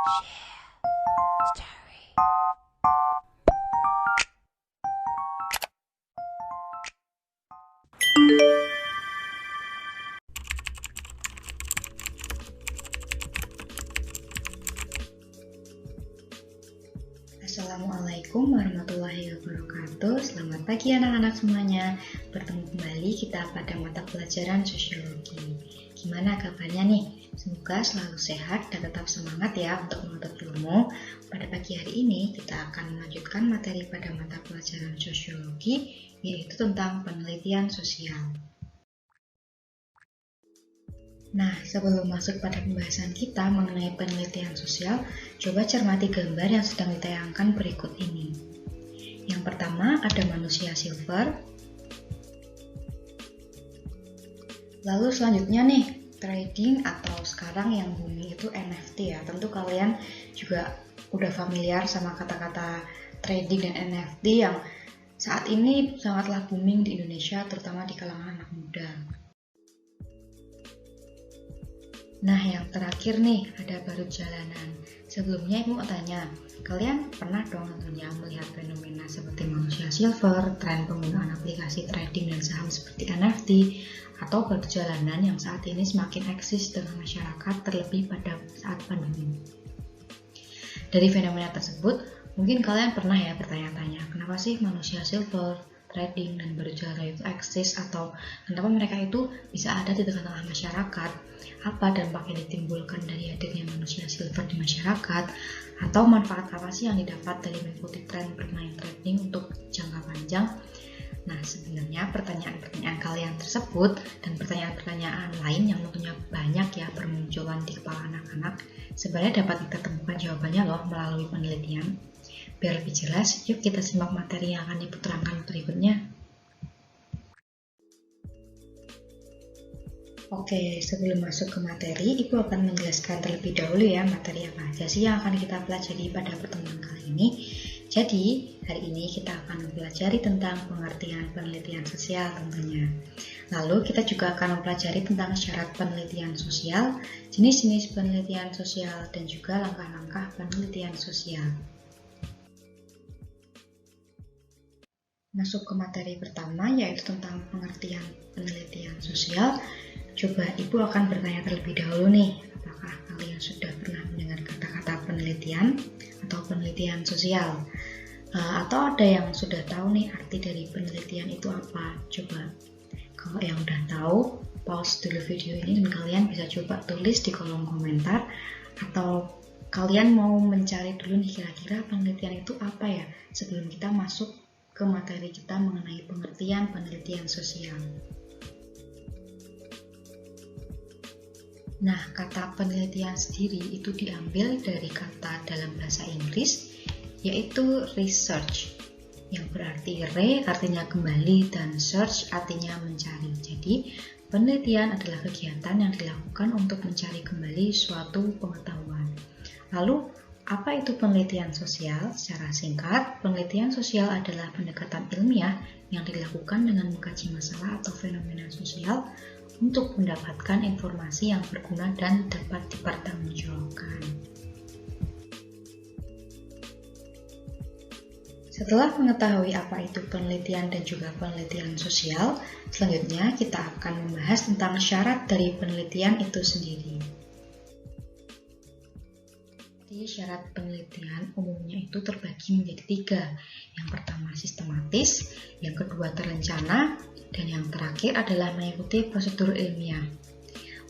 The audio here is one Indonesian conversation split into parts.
Assalamualaikum warahmatullahi wabarakatuh. Selamat pagi anak-anak semuanya. Bertemu kembali kita pada mata pelajaran sosiologi. Gimana kabarnya nih? Semoga selalu sehat dan tetap semangat ya untuk menuntut ilmu. Pada pagi hari ini kita akan melanjutkan materi pada mata pelajaran sosiologi, yaitu tentang penelitian sosial. Nah, sebelum masuk pada pembahasan kita mengenai penelitian sosial, coba cermati gambar yang sedang ditayangkan berikut ini. Yang pertama ada manusia silver. Lalu selanjutnya nih, trading atau sekarang yang booming itu NFT ya. Tentu kalian juga udah familiar sama kata-kata trading dan NFT yang saat ini sangatlah booming di Indonesia, terutama di kalangan anak muda. Nah, yang terakhir nih, ada barut jalanan. Sebelumnya Ibu mau tanya, kalian pernah dong tentunya melihat fenomena seperti manusia silver, tren penggunaan aplikasi trading dan saham seperti NFT, atau barut jalanan yang saat ini semakin eksis dengan masyarakat terlebih pada saat pandemi. Dari fenomena tersebut, mungkin kalian pernah ya bertanya-tanya, kenapa sih manusia silver, trading, dan barut jalanan itu eksis, atau kenapa mereka itu bisa ada di tengah-tengah masyarakat? Apa dampak yang ditimbulkan dari hadirnya manusia silver di masyarakat, atau manfaat apa sih yang didapat dari mengikuti tren bermain trading untuk jangka panjang? Nah, sebenarnya pertanyaan-pertanyaan kalian tersebut dan pertanyaan-pertanyaan lain yang tentunya banyak ya bermunculan di kepala anak-anak, sebenarnya dapat kita temukan jawabannya loh melalui penelitian. Biar lebih jelas, yuk kita simak materi yang akan diterangkan berikutnya. Oke, sebelum masuk ke materi, Ibu akan menjelaskan terlebih dahulu ya materi apa aja sih yang akan kita pelajari pada pertemuan kali ini. Jadi, hari ini kita akan mempelajari tentang pengertian penelitian sosial tentunya. Lalu, kita juga akan mempelajari tentang syarat penelitian sosial, jenis-jenis penelitian sosial, dan juga langkah-langkah penelitian sosial. Masuk ke materi pertama, yaitu tentang pengertian penelitian sosial. Coba Ibu akan bertanya terlebih dahulu nih, apakah kalian sudah pernah mendengar kata-kata penelitian atau penelitian sosial? Atau ada yang sudah tahu nih arti dari penelitian itu apa? Coba, kalau yang udah tahu, pause dulu video ini dan kalian bisa coba tulis di kolom komentar. Atau kalian mau mencari dulu nih kira-kira penelitian itu apa ya? Sebelum kita masuk ke materi kita mengenai pengertian penelitian sosial. Nah, kata penelitian sendiri itu diambil dari kata dalam bahasa Inggris, yaitu research, yang berarti artinya kembali dan search artinya mencari. Jadi, penelitian adalah kegiatan yang dilakukan untuk mencari kembali suatu pengetahuan. Lalu, apa itu penelitian sosial? Secara singkat, penelitian sosial adalah pendekatan ilmiah yang dilakukan dengan mengkaji masalah atau fenomena sosial untuk mendapatkan informasi yang berguna dan dapat dipertanggungjawabkan. Setelah mengetahui apa itu penelitian dan juga penelitian sosial, selanjutnya kita akan membahas tentang syarat dari penelitian itu sendiri. Jadi syarat penelitian umumnya itu terbagi menjadi 3. Yang pertama sistematis, yang kedua terencana, dan yang terakhir adalah mengikuti prosedur ilmiah.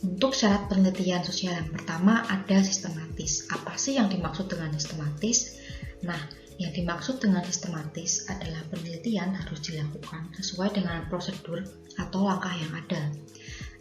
Untuk syarat penelitian sosial yang pertama ada sistematis. Apa sih yang dimaksud dengan sistematis? Nah, yang dimaksud dengan sistematis adalah penelitian harus dilakukan sesuai dengan prosedur atau langkah yang ada.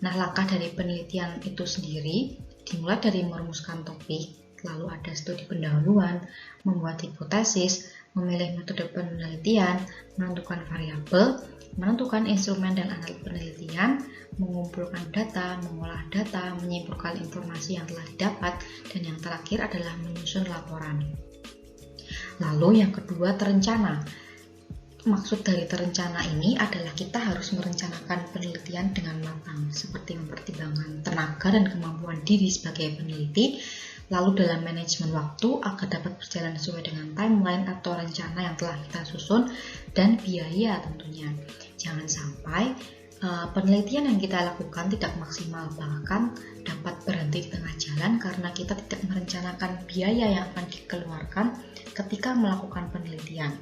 Nah, langkah dari penelitian itu sendiri dimulai dari merumuskan topik, lalu ada studi pendahuluan, membuat hipotesis, memilih metode penelitian, menentukan variabel, menentukan instrumen dan alat penelitian, mengumpulkan data, mengolah data, menyimpulkan informasi yang telah didapat, dan yang terakhir adalah menyusun laporan. Lalu yang kedua terencana. Maksud dari terencana ini adalah kita harus merencanakan penelitian dengan matang, seperti mempertimbangkan tenaga dan kemampuan diri sebagai peneliti, Lalu dalam manajemen waktu agar dapat berjalan sesuai dengan timeline atau rencana yang telah kita susun, dan biaya tentunya. Jangan sampai penelitian yang kita lakukan tidak maksimal, bahkan dapat berhenti di tengah jalan karena kita tidak merencanakan biaya yang akan dikeluarkan ketika melakukan penelitian.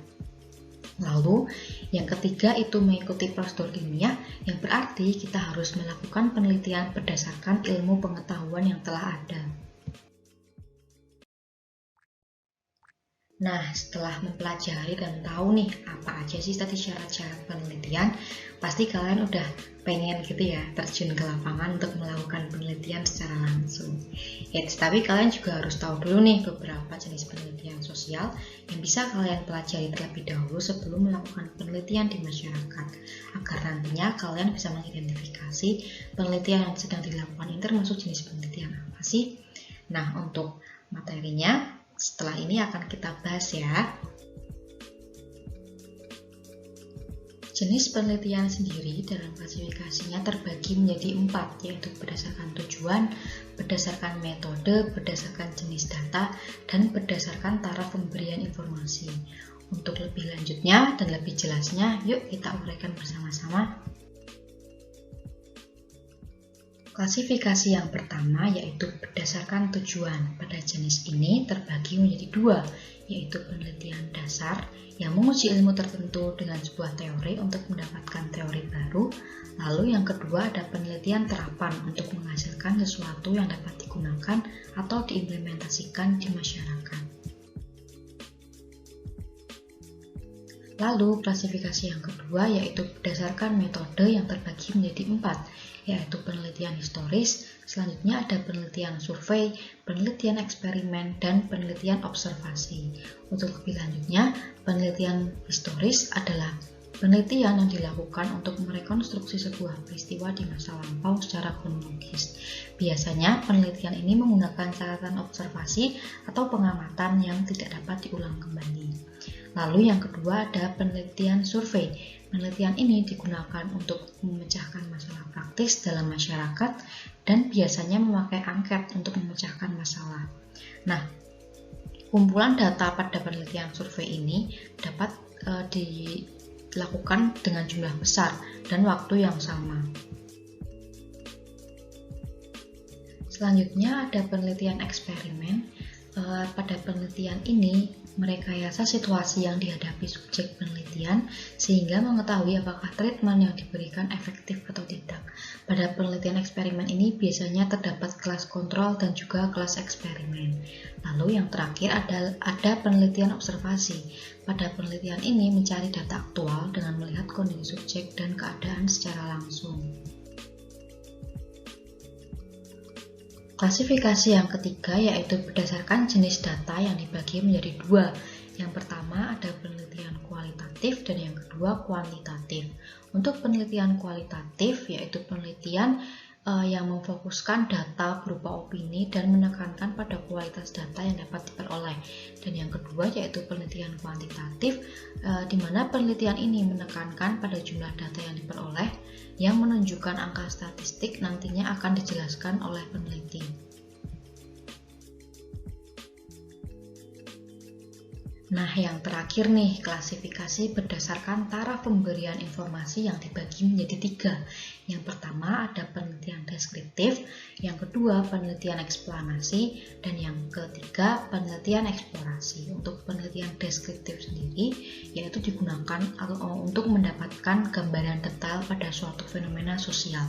Lalu yang ketiga itu mengikuti prosedur ilmiah, yang berarti kita harus melakukan penelitian berdasarkan ilmu pengetahuan yang telah ada. Nah, setelah mempelajari dan tahu nih apa aja sih tadi syarat-syarat penelitian, pasti kalian udah pengen gitu ya terjun ke lapangan untuk melakukan penelitian secara langsung. Tapi kalian juga harus tahu dulu nih beberapa jenis penelitian sosial yang bisa kalian pelajari terlebih dahulu sebelum melakukan penelitian di masyarakat, agar nantinya kalian bisa mengidentifikasi penelitian yang sedang dilakukan ini termasuk jenis penelitian apa sih. Nah, untuk materinya setelah ini akan kita bahas ya. Jenis penelitian sendiri dalam klasifikasinya terbagi menjadi 4, yaitu berdasarkan tujuan, berdasarkan metode, berdasarkan jenis data, dan berdasarkan taraf pemberian informasi. Untuk lebih lanjutnya dan lebih jelasnya, yuk kita uraikan bersama-sama. Klasifikasi yang pertama yaitu berdasarkan tujuan. Pada jenis ini terbagi menjadi 2, yaitu penelitian dasar yang menguji ilmu tertentu dengan sebuah teori untuk mendapatkan teori baru. Lalu yang kedua ada penelitian terapan untuk menghasilkan sesuatu yang dapat digunakan atau diimplementasikan di masyarakat. Lalu klasifikasi yang kedua yaitu berdasarkan metode yang terbagi menjadi 4, yaitu penelitian historis, selanjutnya ada penelitian survei, penelitian eksperimen, dan penelitian observasi. Untuk lebih lanjutnya, penelitian historis adalah penelitian yang dilakukan untuk merekonstruksi sebuah peristiwa di masa lampau secara kronologis. Biasanya penelitian ini menggunakan catatan observasi atau pengamatan yang tidak dapat diulang kembali. Lalu yang kedua ada penelitian survei. Penelitian ini digunakan untuk memecahkan masalah praktis dalam masyarakat dan biasanya memakai angket untuk memecahkan masalah. Nah, kumpulan data pada penelitian survei ini dapat dilakukan dengan jumlah besar dan waktu yang sama. Selanjutnya ada penelitian eksperimen. Pada penelitian ini merekayasa situasi yang dihadapi subjek penelitian sehingga mengetahui apakah treatment yang diberikan efektif atau tidak. Pada penelitian eksperimen ini biasanya terdapat kelas kontrol dan juga kelas eksperimen. Lalu yang terakhir ada penelitian observasi. Pada penelitian ini mencari data aktual dengan melihat kondisi subjek dan keadaan secara langsung. Klasifikasi yang ketiga yaitu berdasarkan jenis data yang dibagi menjadi 2. Yang pertama ada penelitian kualitatif dan yang kedua kuantitatif. Untuk penelitian kualitatif yaitu penelitian yang memfokuskan data berupa opini dan menekankan pada kualitas data yang dapat diperoleh. Dan yang kedua yaitu penelitian kuantitatif di mana penelitian ini menekankan pada jumlah data yang diperoleh yang menunjukkan angka statistik nantinya akan dijelaskan oleh peneliti. Nah, yang terakhir nih, klasifikasi berdasarkan taraf pemberian informasi yang dibagi menjadi 3. Yang pertama ada penelitian deskriptif, yang kedua penelitian eksplanasi, dan yang ketiga penelitian eksplorasi. Untuk penelitian deskriptif sendiri, yaitu digunakan untuk mendapatkan gambaran detail pada suatu fenomena sosial.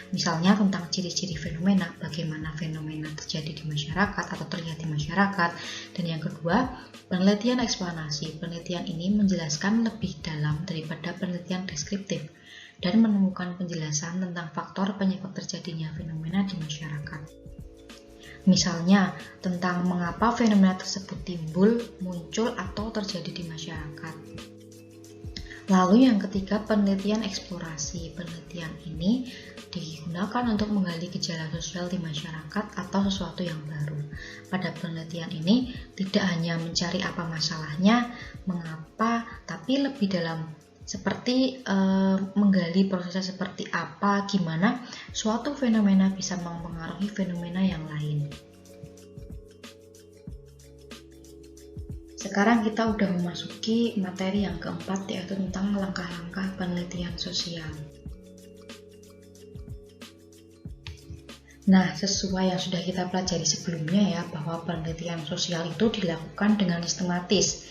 Misalnya tentang ciri-ciri fenomena, bagaimana fenomena terjadi di masyarakat atau terlihat di masyarakat. Dan yang kedua, penelitian eksplanasi. Penelitian ini menjelaskan lebih dalam daripada penelitian deskriptif dan menemukan penjelasan tentang faktor penyebab terjadinya fenomena di masyarakat. Misalnya, tentang mengapa fenomena tersebut timbul, muncul, atau terjadi di masyarakat. Lalu yang ketiga, penelitian eksplorasi. Penelitian ini digunakan untuk menggali gejala sosial di masyarakat atau sesuatu yang baru. Pada penelitian ini tidak hanya mencari apa masalahnya, mengapa, tapi lebih dalam seperti menggali prosesnya seperti apa, gimana suatu fenomena bisa mempengaruhi fenomena yang lain. Sekarang kita udah memasuki materi yang keempat, yaitu tentang langkah-langkah penelitian sosial. Nah, sesuai yang sudah kita pelajari sebelumnya ya, bahwa penelitian sosial itu dilakukan dengan sistematis.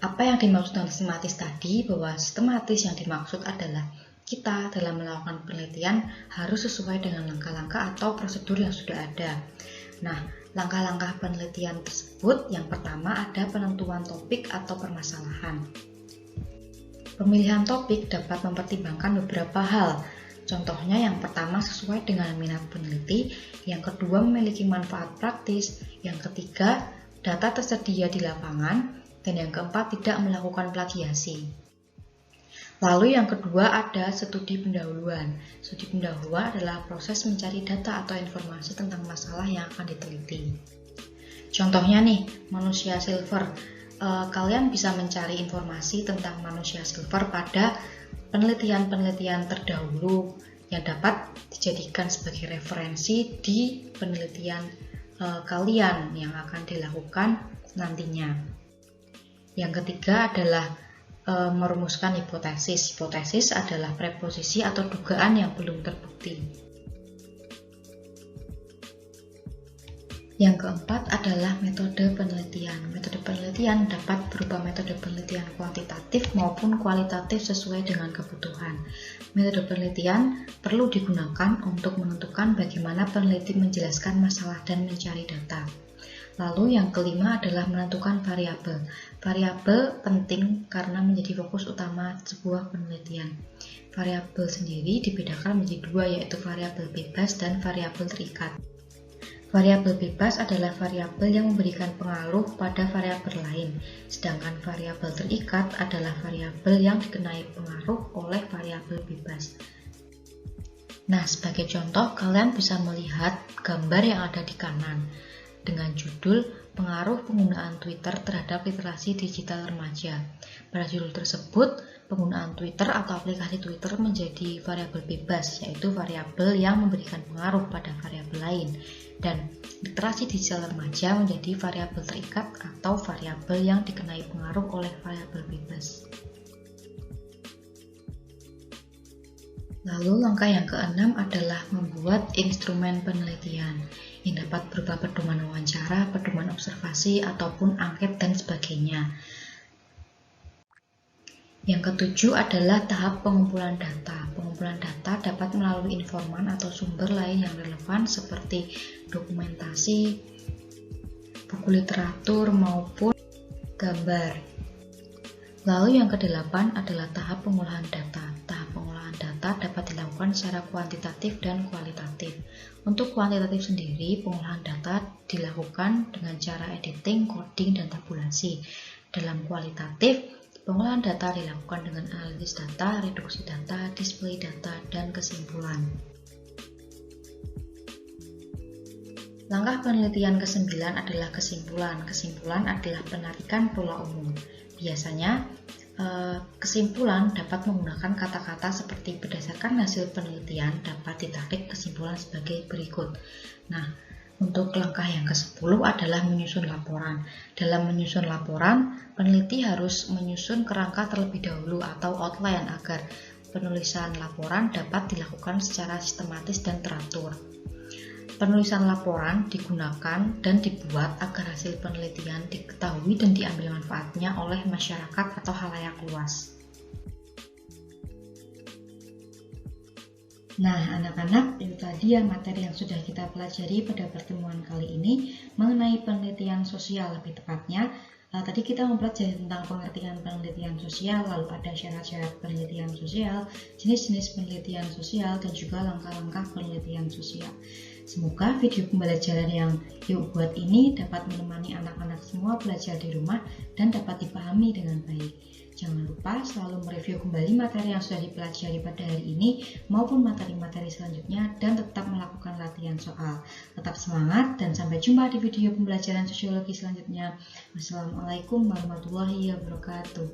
Apa yang dimaksud dengan sistematis tadi? Bahwa sistematis yang dimaksud adalah kita dalam melakukan penelitian harus sesuai dengan langkah-langkah atau prosedur yang sudah ada. Nah, langkah-langkah penelitian tersebut yang pertama ada penentuan topik atau permasalahan. Pemilihan topik dapat mempertimbangkan beberapa hal. Contohnya yang pertama sesuai dengan minat peneliti, yang kedua memiliki manfaat praktis, yang ketiga data tersedia di lapangan, dan yang keempat tidak melakukan plagiasi. Lalu yang kedua ada studi pendahuluan. Studi pendahuluan adalah proses mencari data atau informasi tentang masalah yang akan diteliti. Contohnya nih, manusia silver. Kalian bisa mencari informasi tentang manusia silver pada penelitian-penelitian terdahulu yang dapat dijadikan sebagai referensi di penelitian kalian yang akan dilakukan nantinya. Yang ketiga adalah merumuskan hipotesis. Hipotesis adalah preposisi atau dugaan yang belum terbukti. Yang keempat adalah metode penelitian. Metode penelitian dapat berupa metode penelitian kuantitatif maupun kualitatif sesuai dengan kebutuhan. Metode penelitian perlu digunakan untuk menentukan bagaimana peneliti menjelaskan masalah dan mencari data. Lalu yang kelima adalah menentukan variabel. Variabel penting karena menjadi fokus utama sebuah penelitian. Variabel sendiri dibedakan menjadi dua, yaitu variabel bebas dan variabel terikat. Variabel bebas adalah variabel yang memberikan pengaruh pada variabel lain, sedangkan variabel terikat adalah variabel yang dikenai pengaruh oleh variabel bebas. Nah, sebagai contoh, kalian bisa melihat gambar yang ada di kanan dengan judul pengaruh penggunaan Twitter terhadap literasi digital remaja. Pada judul tersebut, penggunaan Twitter atau aplikasi Twitter menjadi variabel bebas, yaitu variabel yang memberikan pengaruh pada variabel lain, dan literasi digital remaja menjadi variabel terikat atau variabel yang dikenai pengaruh oleh variabel bebas. Lalu langkah yang keenam adalah membuat instrumen penelitian yang dapat berupa pedoman wawancara, pedoman observasi, ataupun angket dan sebagainya. Yang ketujuh adalah tahap pengumpulan data. Pengumpulan data dapat melalui informan atau sumber lain yang relevan seperti dokumentasi, buku literatur, maupun gambar. Lalu yang kedelapan adalah tahap pengolahan data. Tahap pengolahan data dapat dilakukan secara kuantitatif dan kualitatif. Untuk kuantitatif sendiri, pengolahan data dilakukan dengan cara editing, coding, dan tabulasi. Dalam kualitatif, pengolahan data dilakukan dengan analisis data, reduksi data, display data, dan kesimpulan. Langkah penelitian ke-9 adalah kesimpulan. Kesimpulan adalah penarikan pola umum. Biasanya, kesimpulan dapat menggunakan kata-kata seperti berdasarkan hasil penelitian dapat ditarik kesimpulan sebagai berikut. Nah, untuk langkah yang ke-10 adalah menyusun laporan. Dalam menyusun laporan, peneliti harus menyusun kerangka terlebih dahulu atau outline agar penulisan laporan dapat dilakukan secara sistematis dan teratur. Penulisan laporan digunakan dan dibuat agar hasil penelitian diketahui dan diambil manfaatnya oleh masyarakat atau khalayak luas. Nah, anak-anak, itu tadi ya materi yang sudah kita pelajari pada pertemuan kali ini mengenai penelitian sosial lebih tepatnya. Tadi kita mempelajari tentang pengertian penelitian sosial, lalu ada syarat-syarat penelitian sosial, jenis-jenis penelitian sosial, dan juga langkah-langkah penelitian sosial. Semoga video pembelajaran yang Yuk buat ini dapat menemani anak-anak semua belajar di rumah dan dapat dipahami dengan baik. Jangan lupa selalu mereview kembali materi yang sudah dipelajari pada hari ini maupun materi-materi selanjutnya dan tetap melakukan latihan soal. Tetap semangat dan sampai jumpa di video pembelajaran sosiologi selanjutnya. Wassalamualaikum warahmatullahi wabarakatuh.